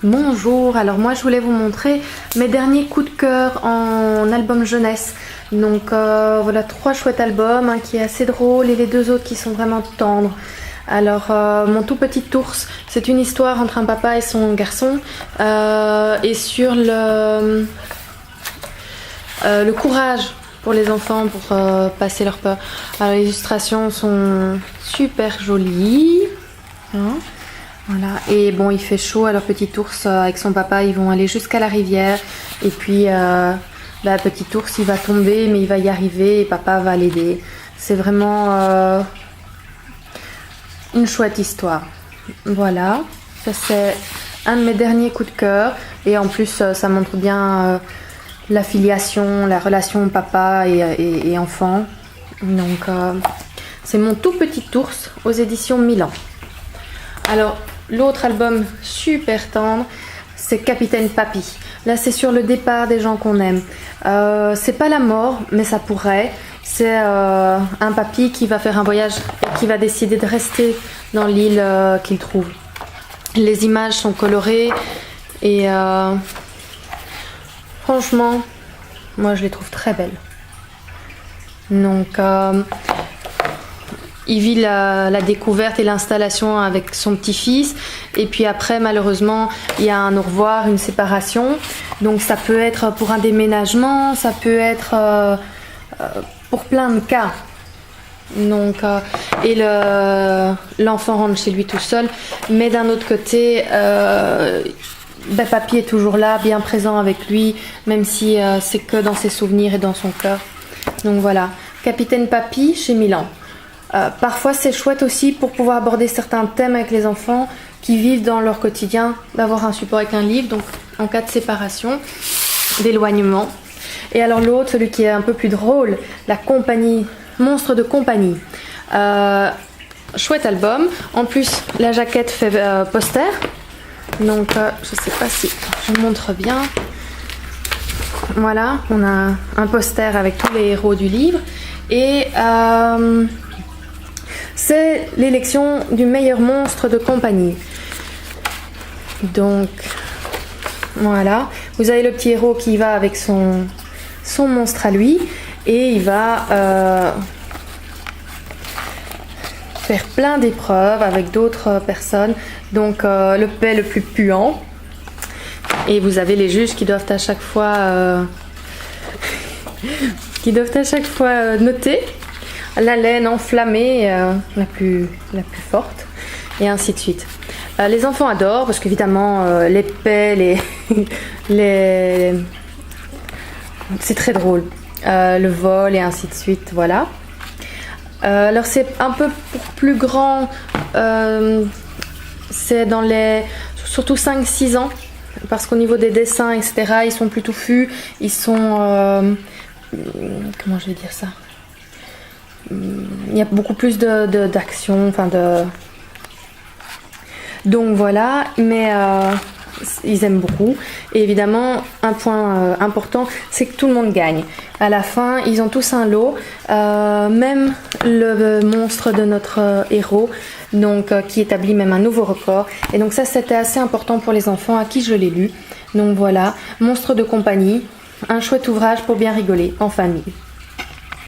Bonjour, alors moi je voulais vous montrer mes derniers coups de cœur en album jeunesse. Donc voilà 3 chouettes albums, un qui est assez drôle et les 2 autres qui sont vraiment tendres. Alors mon tout petit ours, c'est une histoire entre un papa et son garçon et sur le courage pour les enfants pour passer leur peur. Alors, les illustrations sont super jolies. Hein, voilà. Et bon, il fait chaud, alors petit ours avec son papa, ils vont aller jusqu'à la rivière. Et puis, petit ours, il va tomber, mais il va y arriver et papa va l'aider. C'est vraiment une chouette histoire. Voilà, ça c'est un de mes derniers coups de cœur. Et en plus, ça montre bien la filiation, la relation papa et enfant. Donc, c'est mon tout petit ours aux éditions Milan. Alors, l'autre album super tendre, c'est Capitaine Papy. Là, c'est sur le départ des gens qu'on aime. C'est pas la mort, mais ça pourrait. C'est un papy qui va faire un voyage et qui va décider de rester dans l'île qu'il trouve. Les images sont colorées et franchement, moi je les trouve très belles. Donc, il vit la découverte et l'installation avec son petit-fils. Et puis après, malheureusement, il y a un au revoir, une séparation. Donc ça peut être pour un déménagement, ça peut être pour plein de cas. Donc, et l'enfant rentre chez lui tout seul. Mais d'un autre côté, Papy est toujours là, bien présent avec lui, même si c'est que dans ses souvenirs et dans son cœur. Donc voilà, Capitaine Papy chez Milan. Parfois c'est chouette aussi pour pouvoir aborder certains thèmes avec les enfants qui vivent dans leur quotidien, d'avoir un support avec un livre, donc en cas de séparation, d'éloignement. Et alors l'autre, celui qui est un peu plus drôle, La Compagnie, Monstre de compagnie. Chouette album, en plus la jaquette fait poster, donc je sais pas si je montre bien. Voilà, on a un poster avec tous les héros du livre et c'est l'élection du meilleur monstre de compagnie. Donc voilà, vous avez le petit héros qui va avec son monstre à lui et il va faire plein d'épreuves avec d'autres personnes. Donc le paix le plus puant. Et vous avez les juges qui doivent à chaque fois noter la laine enflammée la plus forte et ainsi de suite. Les enfants adorent parce qu'évidemment les paix, c'est très drôle. Le vol et ainsi de suite, voilà. Alors c'est un peu pour plus grand, c'est dans surtout 5-6 ans. Parce qu'au niveau des dessins, etc., ils sont plus touffus, ils sont... comment je vais dire ça ? Il y a beaucoup plus d'action, Donc voilà, mais ils aiment beaucoup. Et évidemment, un point important, c'est que tout le monde gagne. À la fin, ils ont tous un lot, même le monstre de notre héros, donc qui établit même un nouveau record. Et donc ça, c'était assez important pour les enfants à qui je l'ai lu. Donc voilà, Monstre de compagnie, un chouette ouvrage pour bien rigoler en famille.